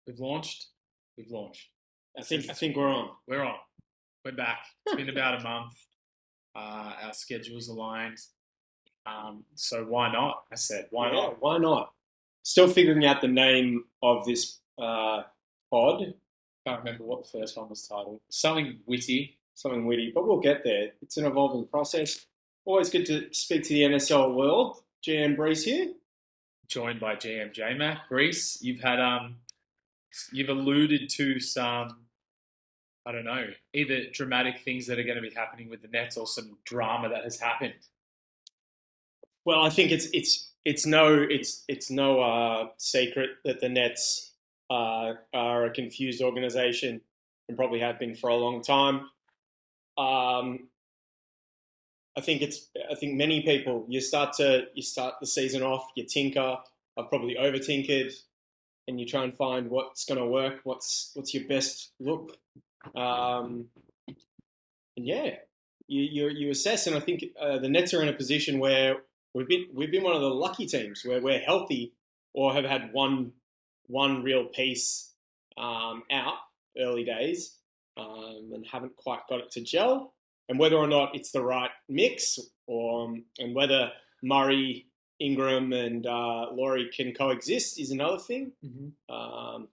We've launched. We've launched. I think we're on. We're on. We're back. It's been about a month. Our schedules aligned. So why not? I said, why Yeah, not? why not? Still figuring out the name of this pod. Can't remember what the first one was titled. Something witty. Something witty, but we'll get there. It's an evolving process. Always good to speak to the NSL world. GM Breece here. Joined by GM J-Mac. Breece, you've alluded to some, I don't know, either dramatic things that are going to be happening with the Nets or some drama that has happened. Well, I think it's no secret that the Nets are a confused organisation and probably have been for a long time. I think many people you start the season off, you tinker. I've probably over tinkered, and you try and find what's going to work. What's your best look, and yeah, you assess. And I think the Nets are in a position where we've been one of the lucky teams where we're healthy or have had one real piece out early days and haven't quite got it to gel. And whether or not it's the right mix, and whether Murray, Ingram, and Laurie can coexist is another thing. Mm-hmm.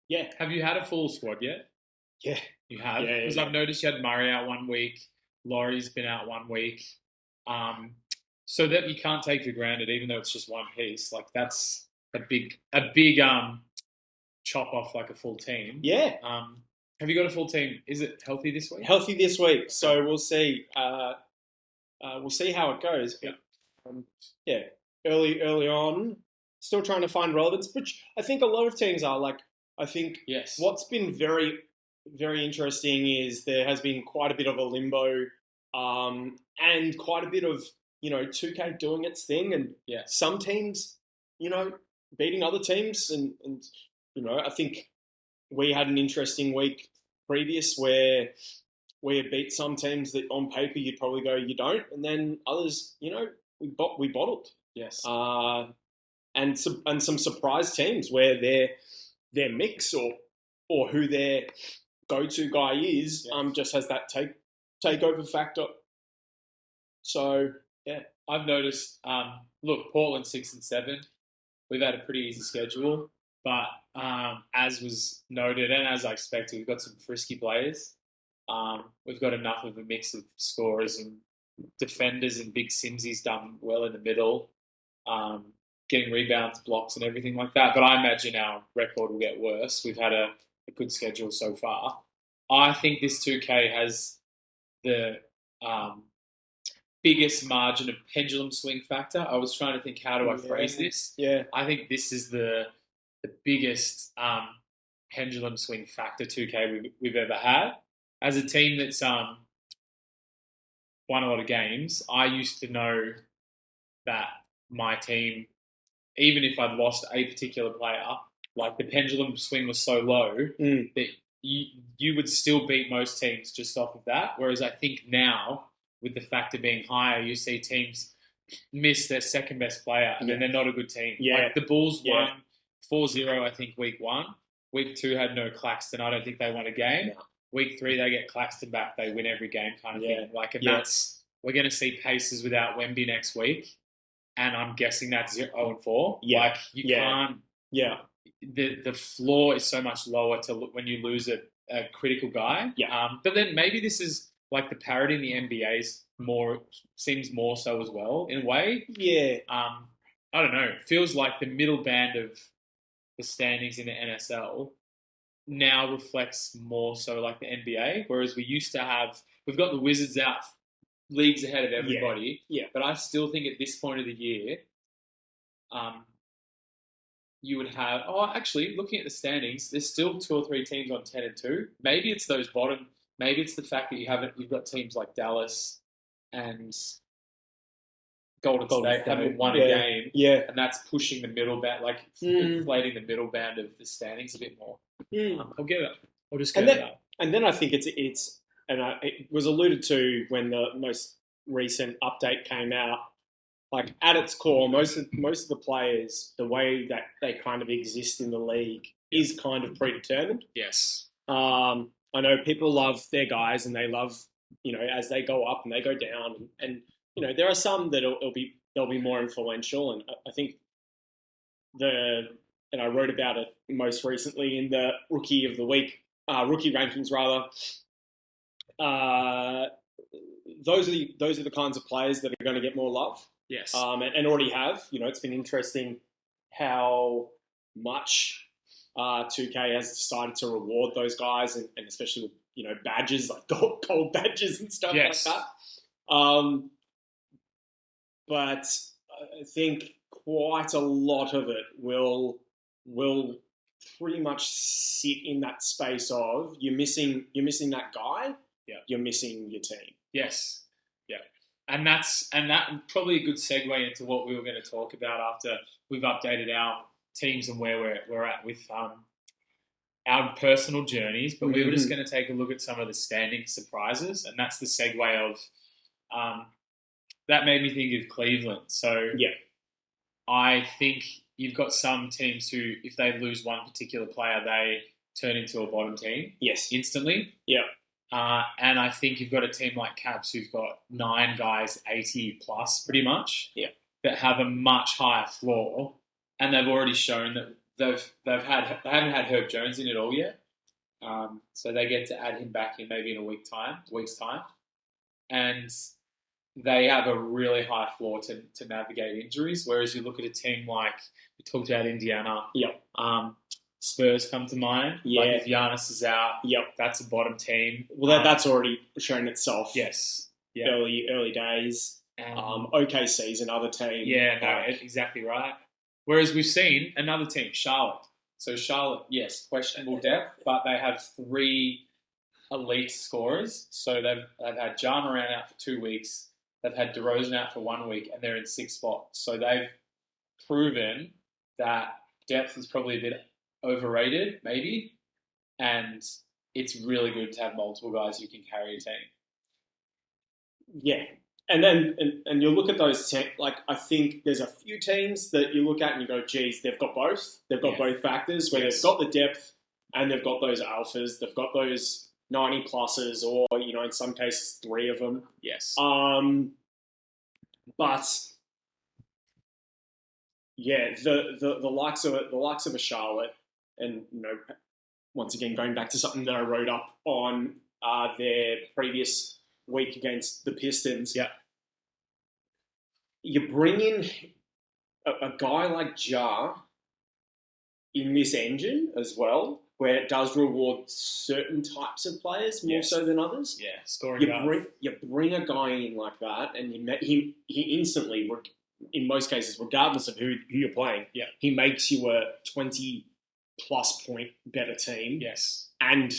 Yeah. Have you had a full squad yet? Yeah. You have? Yeah, Because I've noticed you had Murray out 1 week. Laurie's been out 1 week. So that you can't take for granted, even though it's just one piece. Like that's a big chop off like a full team. Yeah. Have you got a full team? Is it healthy this week? Healthy this week. So we'll see. We'll see how it goes. Yeah. Early on, still trying to find relevance, which I think a lot of teams are. Like, I think yes. What's been very, very interesting is there has been quite a bit of a limbo, and quite a bit of 2K doing its thing, and some teams, beating other teams, and I think we had an interesting week previous where we had beat some teams that on paper you'd probably go you don't, and then others, we bottled. Yes. And some surprise teams where their mix or who their go-to guy is just has that takeover factor. So yeah, I've noticed. Look, Portland 6 and 7. We've had a pretty easy schedule, but as was noted and as I expected, we've got some frisky players. We've got enough of a mix of scorers and defenders, and Big Simsy's done well in the middle, getting rebounds, blocks, and everything like that. But I imagine our record will get worse. We've had a good schedule so far. I think this 2K has the biggest margin of pendulum swing factor. I was trying to think, how do I phrase this? Yeah. I think this is the biggest pendulum swing factor 2K we've ever had. As a team that's won a lot of games, I used to know that my team, even if I'd lost a particular player, like the pendulum swing was so low that you would still beat most teams just off of that. Whereas I think now, with the factor being higher, you see teams miss their second best player and then they're not a good team. Yeah. Like the Bulls won 4-0, I think, week 1. Week 2 had no Claxton. I don't think they won a game. No. Week 3, they get Claxton back. They win every game kind of thing. Like, and that's, we're going to see Pacers without Wemby next week. And I'm guessing that's 0-4. Yeah. Like, you can't. Yeah. The floor is so much lower when you lose a critical guy. Yeah. But then maybe this is like the parity in the NBA seems more so as well in a way. Yeah. I don't know. It feels like the middle band of the standings in the NSL now reflects more so like the NBA, whereas we've got the Wizards out leagues ahead of everybody. Yeah. But I still think at this point of the year, you would have. Oh, actually, looking at the standings, there's still 2 or 3 teams on 10 and 2. Maybe it's those bottom. Maybe it's the fact that you've got teams like Dallas and Golden State haven't won a game, and that's pushing the middle band, like inflating the middle band of the standings a bit more. I'll get it. I'll just get it up. And then I think it was alluded to when the most recent update came out. Like at its core, most of the players, the way that they kind of exist in the league, is kind of predetermined. Yes. I know people love their guys and they love, as they go up and they go down. And there are some that they'll be more influential. And I think and I wrote about it most recently in the rookie of the week, rookie rankings rather. Those are the kinds of players that are going to get more love. Yes. And already have. It's been interesting how much 2K has decided to reward those guys, and especially with badges like gold badges and stuff like that. But I think quite a lot of it will pretty much sit in that space of you're missing that guy. Yeah. You're missing your team. Yes. Yeah. And that probably a good segue into what we were going to talk about after we've updated our teams and where we're at with our personal journeys. But we were just going to take a look at some of the standing surprises, and that's the segue of that made me think of Cleveland. So I think you've got some teams who, if they lose one particular player, they turn into a bottom team. Yes. Instantly. Yeah. And I think you've got a team like Caps who've got 9 guys 80 plus pretty much that have a much higher floor, and they've already shown that they haven't had Herb Jones in it all yet. So they get to add him back in maybe in a week's time. And they have a really high floor to navigate injuries. Whereas you look at a team like, we talked about Indiana. Spurs come to mind. Like if Giannis is out, that's a bottom team. Well, that's already shown itself. Yes. Early days. OKC's another team. Yeah, no, exactly right. Whereas we've seen another team, Charlotte. So Charlotte, yes, questionable depth, but they have 3 elite scorers. So they've had Ja Morant out for 2 weeks. They've had DeRozan out for 1 week, and they're in 6th spot. So they've proven that depth is probably a bit overrated, maybe, and it's really good to have multiple guys who can carry a team. Yeah, and then and you look at those I think there's a few teams that you look at and you go, geez, they've got both. They've got both factors where they've got the depth and they've got those alphas. They've got those 90 pluses, or in some cases 3 of them. Yes. But yeah, the likes of a Charlotte. And, once again, going back to something that I wrote up on their previous week against the Pistons. Yeah. You bring in a guy like Ja in this engine as well, where it does reward certain types of players more so than others. Yeah, scoring you bring a guy in like that, and he instantly, in most cases, regardless of who you're playing, he makes you a 20+ point better team. Yes. And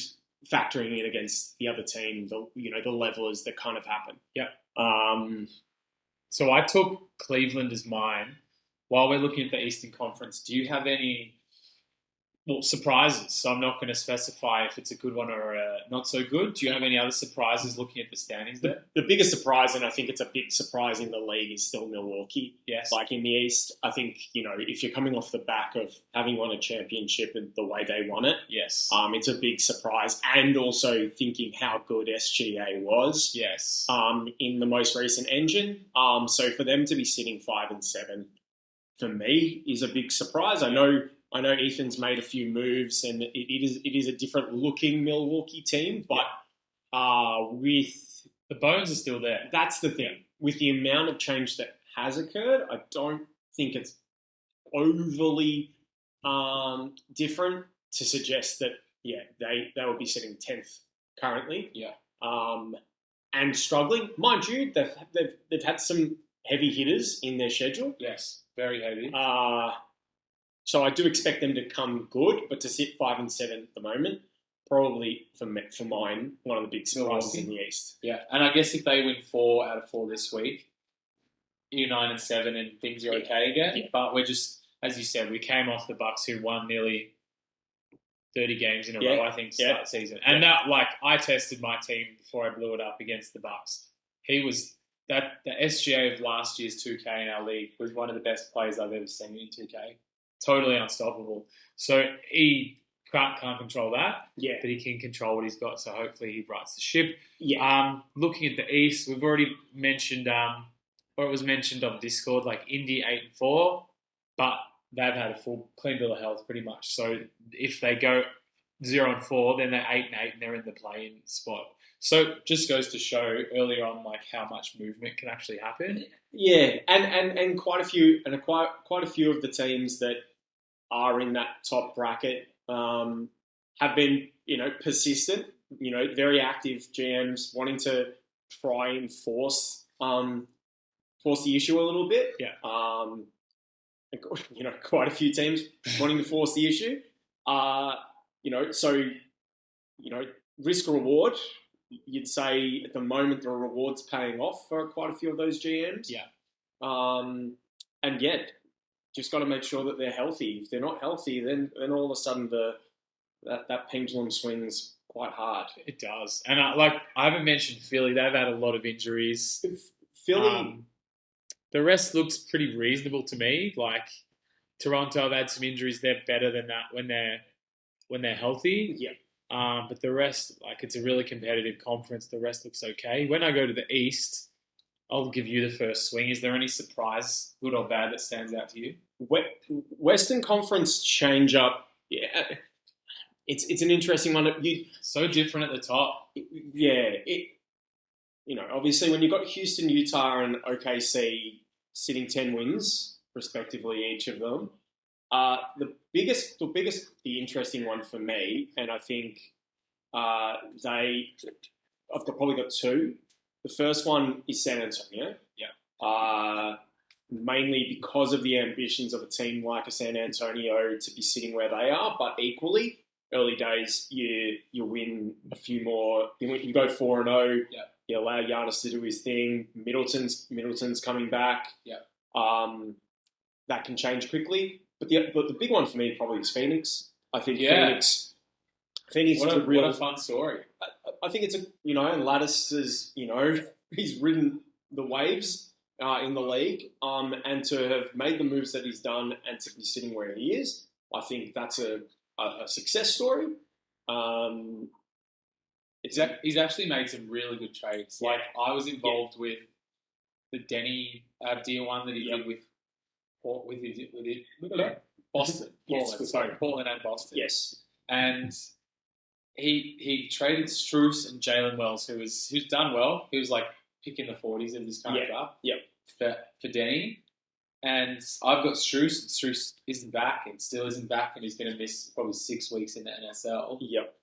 factoring in against the other team, the levelers that kind of happen. Yeah. So I took Cleveland as mine. While we're looking at the Eastern Conference, do you have any surprises? So I'm not going to specify if it's a good one or not so good. Do you have any other surprises looking at the standings there? The biggest surprise, and I think it's a big surprise in the league, is still Milwaukee. Yes. Like in the East, I think, if you're coming off the back of having won a championship and the way they won it, yes, it's a big surprise. And also thinking how good SGA was, yes, in the most recent engine. So for them to be sitting 5-7, for me, is a big surprise. I know Ethan's made a few moves, and it is a different looking Milwaukee team, but with the bones are still there. That's the thing. With the amount of change that has occurred, I don't think it's overly different to suggest that they will be sitting 10th currently. Yeah. And struggling, mind you, they've had some heavy hitters in their schedule. Yes, very heavy. So I do expect them to come good, but to sit 5-7 at the moment, probably for mine, one of the big surprises in the East. Yeah, and I guess if they win 4 out of 4 this week, you're 9-7 and things are okay again. Yeah. But we're just, as you said, we came off the Bucks who won nearly 30 games in a row, I think, to start the season. And that, I tested my team before I blew it up against the Bucks. He was the SGA of last year's 2K in our league was one of the best players I've ever seen in 2K. Totally unstoppable. So he can't control that, Yeah. but he can control what he's got. So hopefully he rights the ship. Yeah. Looking at the East, we've already mentioned, or it was mentioned on Discord, like Indy 8-4, but they've had a full clean bill of health pretty much. So if they go 0-4, then they're 8-8 and they're in the play-in spot. So just goes to show earlier on like how much movement can actually happen. Yeah, and quite a few of the teams that are in that top bracket have been persistent. Very active GMs wanting to try and force the issue a little bit. Yeah. Quite a few teams wanting to force the issue. Risk reward. You'd say at the moment the reward's paying off for quite a few of those GMs. Yeah. And yet, just got to make sure that they're healthy. If they're not healthy, then all of a sudden that pendulum swings quite hard. It does. And I haven't mentioned Philly. They've had a lot of injuries. Philly. The rest looks pretty reasonable to me. Like Toronto have had some injuries. They're better than that when they're healthy. Yeah. But the rest, like it's a really competitive conference. The rest looks okay. When I go to the East, I'll give you the first swing. Is there any surprise, good or bad, that stands out to you? Western Conference change up. Yeah, it's an interesting one. So different at the top. Yeah, obviously when you've got Houston, Utah, and OKC sitting 10 wins respectively, each of them. The interesting one for me, and I think I've probably got two. The first one is San Antonio. Yeah. Mainly because of the ambitions of a team like a San Antonio to be sitting where they are, but equally, early days you win a few more. You go 4-0. Yeah. You allow Giannis to do his thing. Middleton's coming back. Yeah. That can change quickly. But the big one for me probably is Phoenix. I think Phoenix what a fun story. I think it's Lattice is he's ridden the waves in the league, and to have made the moves that he's done and to be sitting where he is, I think that's a success story. He's actually made some really good trades. Yeah. Like I was involved with the Denny deal one that he did with Boston. Portland and Boston. Yes. And he traded Strus and Jalen Wells, who's done well. He was like picking the 40s of this kind of stuff. Yep. For Denny. And I've got Strus, and Strus isn't back and still isn't back, and he's going to miss probably 6 weeks in the NSL. Yep.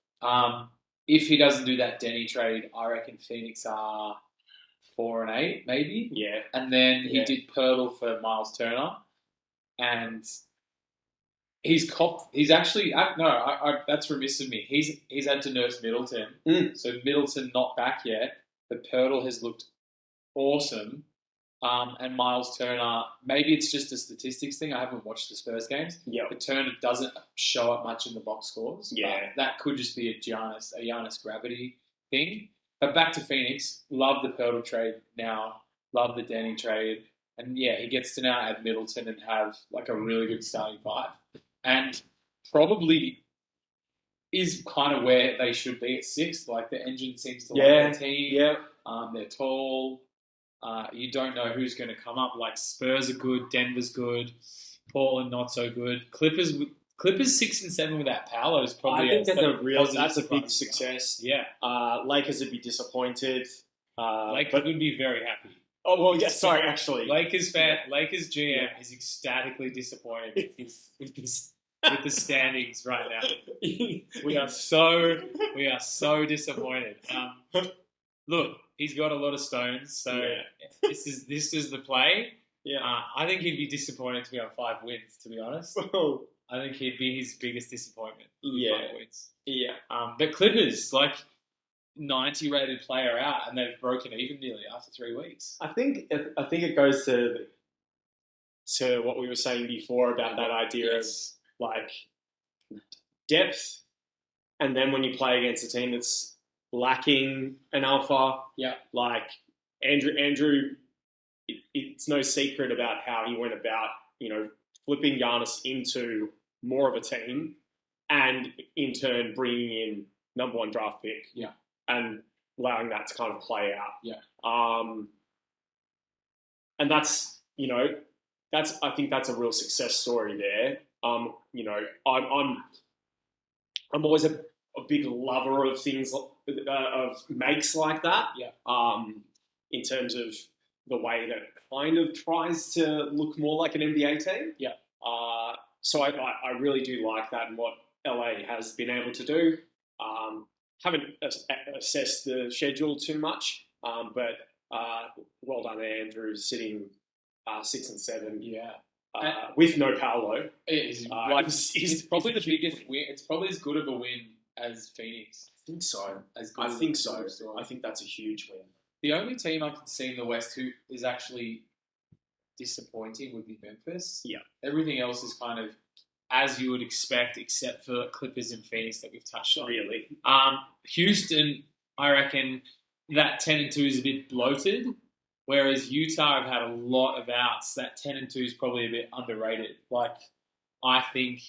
If he doesn't do that Denny trade, I reckon Phoenix are 4-8, maybe. Yeah. And then he did Pirtle for Miles Turner. And that's remiss of me. He's had to nurse Middleton. So Middleton not back yet, but Pirtle has looked awesome. And Miles Turner, maybe it's just a statistics thing. I haven't watched the Spurs games. Yeah. But Turner doesn't show up much in the box scores. Yeah. That could just be a Giannis gravity thing. But back to Phoenix. Love the Pirtle trade now. Love the Denny trade. And yeah, he gets to now add Middleton and have like a really good starting five. And probably is kind of where they should be at 6th. Like the engine seems to like their team. Yeah. They're tall. You don't know who's going to come up. Like Spurs are good, Denver's good, Portland not so good. Clippers 6 and 7 without Paolo is probably. I think that's a big success. Yeah. Lakers would be disappointed. Lakers would be very happy. Oh well, yeah. Sorry, actually, Lakers GM is ecstatically disappointed with the standings right now. We are so disappointed. Look, he's got a lot of stones, so this is the play. Yeah, I think he'd be disappointed to be on 5 wins. To be honest, I think he'd be his biggest disappointment. 5 wins. Yeah. But Clippers, like 90 rated player out, and they've broken even nearly after 3 weeks. I think it goes to what we were saying before about that idea of like depth, and then when you play against a team that's lacking an alpha, like Andrew, it's no secret about how he went about, flipping Giannis into more of a team and in turn bringing in number 1 draft pick, and allowing that to kind of play out, and that's I think that's a real success story there. I'm always a big lover of things of makes like that. In terms of the way that it kind of tries to look more like an NBA team. So I really do like that and what LA has been able to do. Haven't assessed the schedule too much, but well done, Andrew, sitting 6 and 7. With no Paolo. It's probably the biggest win. It's probably as good of a win as Phoenix. I think so. I think that's a huge win. The only team I can see in the West who is actually disappointing would be Memphis. Everything else is kind of as you would expect, except for Clippers and Phoenix that we've touched on. Really? Houston, I reckon that 10-2 is a bit bloated, whereas Utah have had a lot of outs. That 10-2 is probably a bit underrated. Like, I think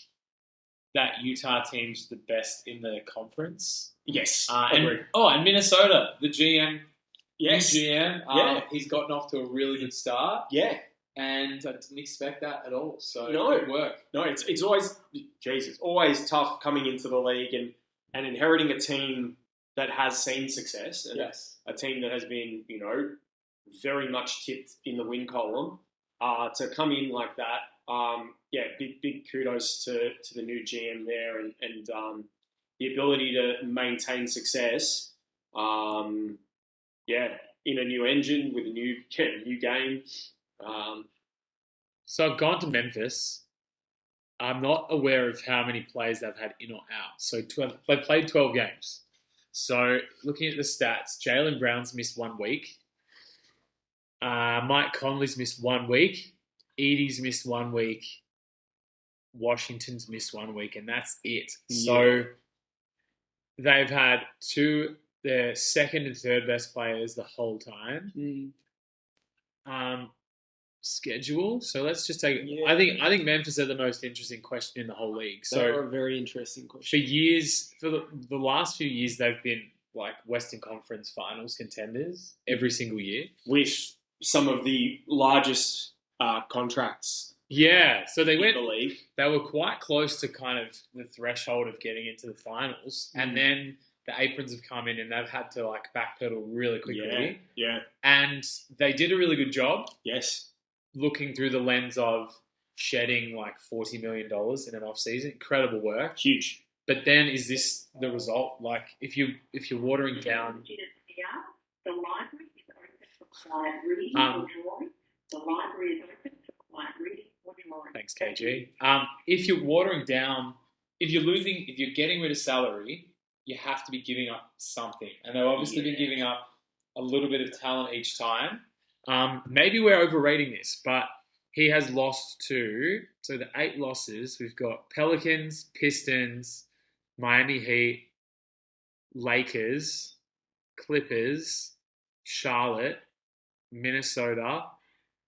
that Utah team's the best in the conference. Yes. And Minnesota, the GM. Yes. New GM. He's gotten off to a really good start. Yeah. And I didn't expect that at all. So good work. No, it's always, it's always tough coming into the league and inheriting a team that has seen success. And a team that has been, very much tipped in the win column. To come in like that, big kudos to the new GM there and the ability to maintain success. In a new engine with a new game. So I've gone to Memphis. I'm not aware of how many players they've had in or out. So they played 12 games. So looking at the stats, Jaylen Brown's missed 1 week. Mike Conley's missed 1 week. Edie's missed 1 week. Washington's missed 1 week, and that's it. Yeah. So they've had their second and third best players the whole time. Schedule. So let's just take. Yeah. I think Memphis are the most interesting question in the whole league. So they're a very interesting question. For the last few years, they've been like Western Conference Finals contenders every single year with some of the largest contracts. Yeah, so they went. The league. They were quite close to kind of the threshold of getting into the finals, and then the Aprons have come in and they've had to like backpedal really quickly. Yeah. And they did a really good job. Yes. Looking through the lens of shedding like $40 million in an off season, incredible work, huge. But then, is this the result? Like, if you're watering down, the library is open for client reading or drawing. The library is open for client reading or drawing. Thanks, KG. If you're watering down, if you're getting rid of salary, you have to be giving up something, and they've obviously been giving up a little bit of talent each time. Maybe we're overrating this, but he has lost so the 8 losses, we've got Pelicans, Pistons, Miami Heat, Lakers, Clippers, Charlotte, Minnesota,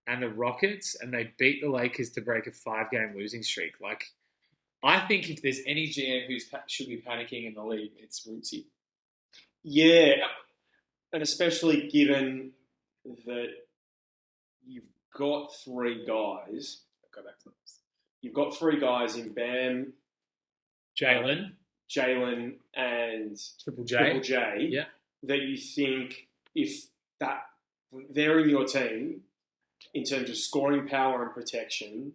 and the Rockets, and they beat the Lakers to break a 5-game losing streak. Like, I think if there's any GM who should be panicking in the league, it's Rootsy. Yeah, and especially given that you've got 3 guys. I'll go back to this. You've got 3 guys in Bam, Jaylen, and Triple J. Yeah. That you think if that they're in your team in terms of scoring power and protection,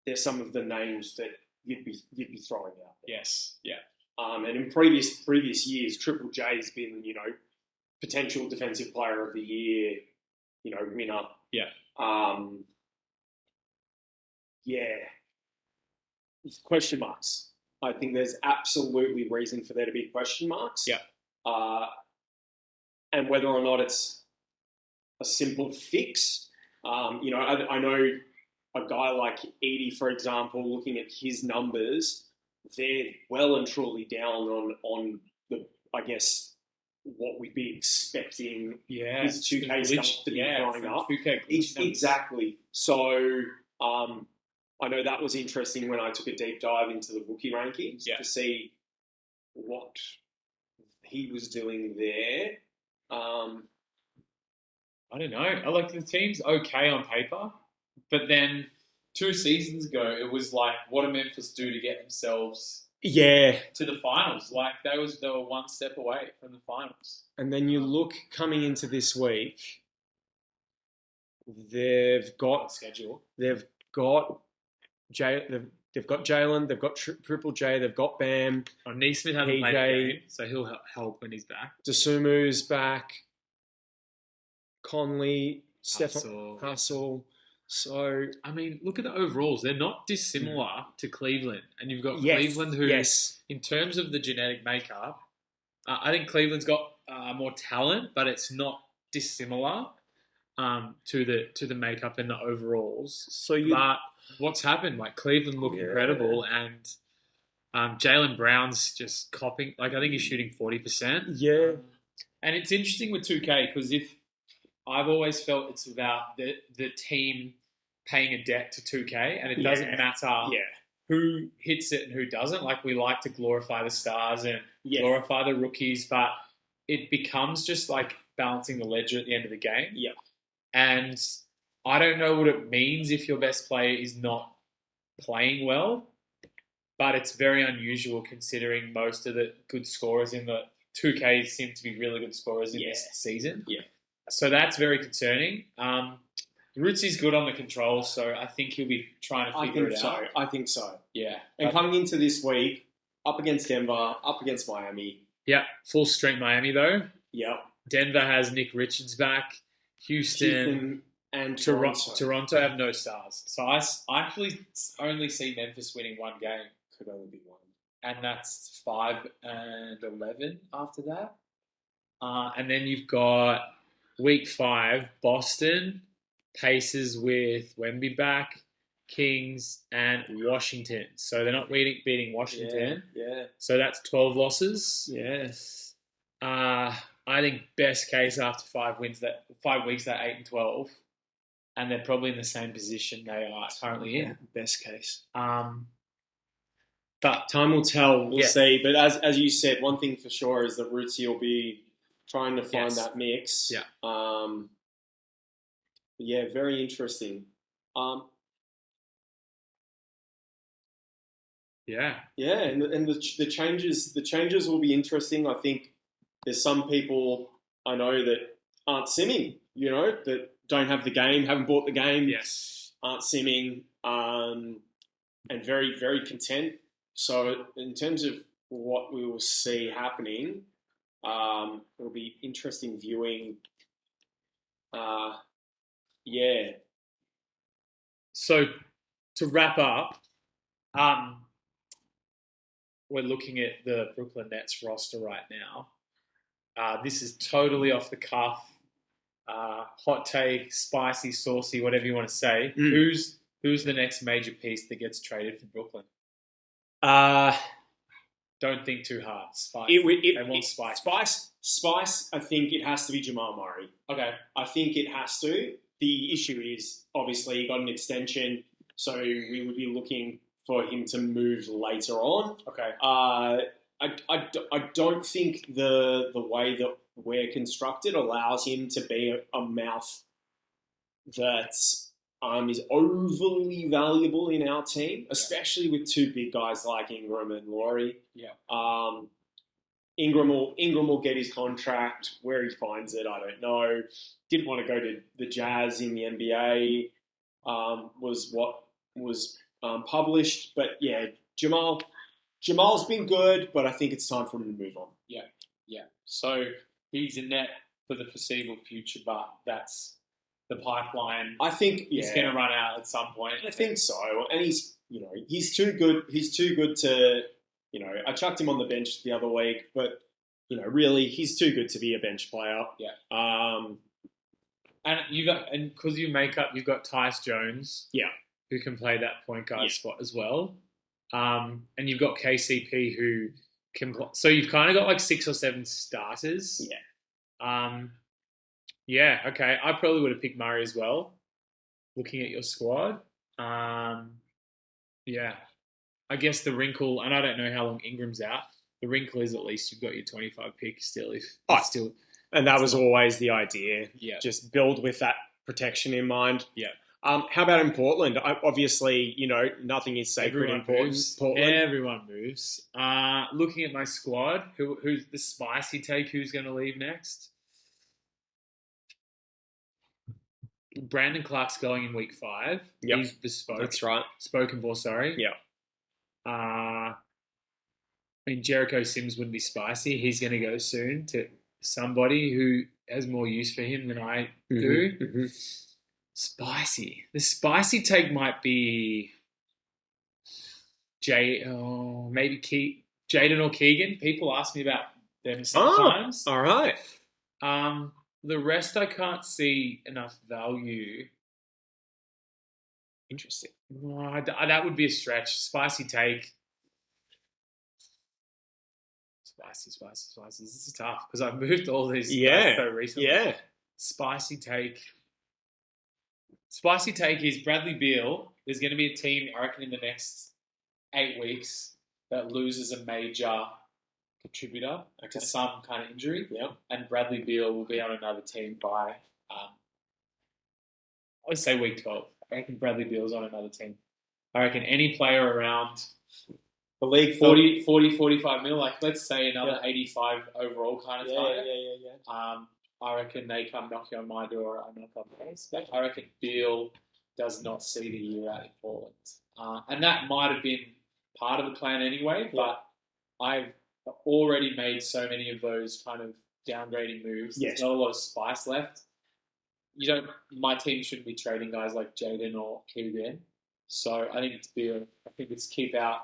they're some of the names that you'd be throwing out there. Yes. Yeah. And in previous years, Triple J's been, potential defensive player of the year, winner. Yeah. Question marks. I think there's absolutely reason for there to be question marks. Yeah. And whether or not it's a simple fix, I know a guy like Edie, for example, looking at his numbers, they're well and truly down on the, I guess, what we'd be expecting his 2K stuff to be throwing up. Exactly. So I know that was interesting when I took a deep dive into the rookie rankings to see what he was doing there. I don't know. I like the team's okay on paper, but then 2 seasons ago, it was like, what do Memphis do to get themselves to the finals? Like they were one step away from the finals. And then you look coming into this week, they've got schedule. They've got Jalen, they've got Triple J, they've got Bam. Neesmith hasn't played a game, so he'll help when he's back. Desumu's back. Conley, Hustle. So, I mean, look at the overalls. They're not dissimilar to Cleveland. And you've got Cleveland who, in terms of the genetic makeup, I think Cleveland's got more talent, but it's not dissimilar to the makeup and the overalls. But what's happened? Like, Cleveland look incredible, and Jaylen Brown's just copying. Like, I think he's shooting 40%. Yeah. And it's interesting with 2K because I've always felt it's about the team paying a debt to 2K, and it doesn't matter who hits it and who doesn't. Like, we like to glorify the stars and glorify the rookies, but it becomes just like balancing the ledger at the end of the game. Yeah. And I don't know what it means if your best player is not playing well, but it's very unusual considering most of the good scorers in the 2K seem to be really good scorers in this season. Yeah. So that's very concerning. Rootsy's good on the control, so I think he'll be trying to figure it out. I think so. Yeah. And coming into this week, up against Denver, up against Miami. Yeah, full strength Miami though. Yeah. Denver has Nick Richards back. Houston and Toronto have no stars. So I actually only see Memphis winning one game. Could only be one. And that's 5-11 after that. And then you've got week 5, Boston, Pacers with Wemby back, Kings, and Washington. So they're not beating Washington. Yeah. So that's 12 losses. Yes. I think best case after 5 weeks, they're 8-12, and they're probably in the same position they are currently in. Best case. But time will tell. We'll see. But as you said, one thing for sure is that Rootsy will be trying to find that mix. Yeah. Very interesting. Yeah, and the changes will be interesting. I think there's some people I know that aren't simming, that don't have the game, haven't bought the game, aren't simming, and very, very content. So in terms of what we will see happening, it'll be interesting viewing. So to wrap up, we're looking at the Brooklyn Nets roster right now. This is totally off the cuff, hot take, spicy, saucy, whatever you want to say. Who's the next major piece that gets traded for Brooklyn? Don't think too hard. Spice. They want spice. Spice. I think it has to be Jamal Murray. Okay. I think it has to. The issue is obviously he got an extension, so we would be looking for him to move later on. Okay. I don't think the way that we're constructed allows him to be a mouth that is overly valuable in our team, especially with 2 big guys like Ingram and Laurie. Yeah. Ingram will get his contract. Where he finds it, I don't know. Didn't want to go to the Jazz in the NBA, was what was published. But yeah, Jamal's been good, but I think it's time for him to move on. Yeah. So he's in net for the foreseeable future, but that's the pipeline. I think he's going to run out at some point. I think so, and he's too good. He's too good to. I chucked him on the bench the other week, but really, he's too good to be a bench player. Yeah. And because you make up, you've got Tyus Jones. Yeah. Who can play that point guard spot as well. And you've got KCP who can play. So you've kind of got like 6 or 7 starters. Yeah. Okay. I probably would have picked Murray as well, looking at your squad. Yeah. I guess the wrinkle, and I don't know how long Ingram's out. The wrinkle is at least you've got your 25 pick still. And that was always the idea. Yeah. Just build with that protection in mind. Yeah. How about in Portland? Obviously, nothing is sacred in Portland. Everyone moves. Looking at my squad, who's the spicy take? Who's going to leave next? Brandon Clark's going in week 5. Yep. He's bespoke. That's right. Spoken for, sorry. Yeah. I mean, Jericho Sims wouldn't be spicy. He's going to go soon to somebody who has more use for him than I do. Mm-hmm. Spicy. The spicy take might be maybe Jaden or Keegan. People ask me about them sometimes. All right. The rest I can't see enough value. Interesting. That would be a stretch. Spicy take. Spicy. This is tough because I've moved all these guys so recently. Yeah. Spicy take. Spicy take is Bradley Beal. There's going to be a team, I reckon, in the next 8 weeks that loses a major contributor to some kind of injury. Yeah. And Bradley Beal will be on another team by, I would say week 12. I reckon Bradley Beal's on another team. I reckon any player around the league 40, 45 mil, like let's say another 85 overall kind of target. Yeah. I reckon they come knocking on my door. I knock on theirs. I reckon Beal does not see the year out in Portland. And that might have been part of the plan anyway, but I've already made so many of those kind of downgrading moves. There's not a lot of spice left. My team shouldn't be trading guys like Jaden or Keegan. So I think it's Beal. I think it's keep our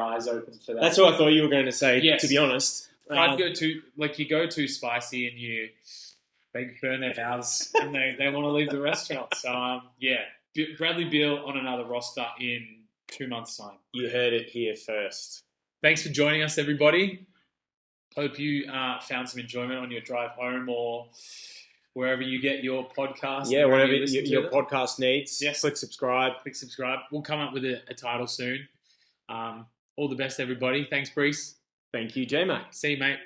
eyes open for that. That's what I thought you were going to say, yes. To be honest. I'd go too spicy and they burn their mouths and they want to leave the restaurant. So, Bradley Beal on another roster in 2 months' time. You heard it here first. Thanks for joining us, everybody. Hope you found some enjoyment on your drive home or wherever you get your podcast. Yeah, whatever your podcast needs. Yes. Click subscribe. We'll come up with a title soon. All the best, everybody. Thanks, Breece. Thank you, J-Mate. See you, mate.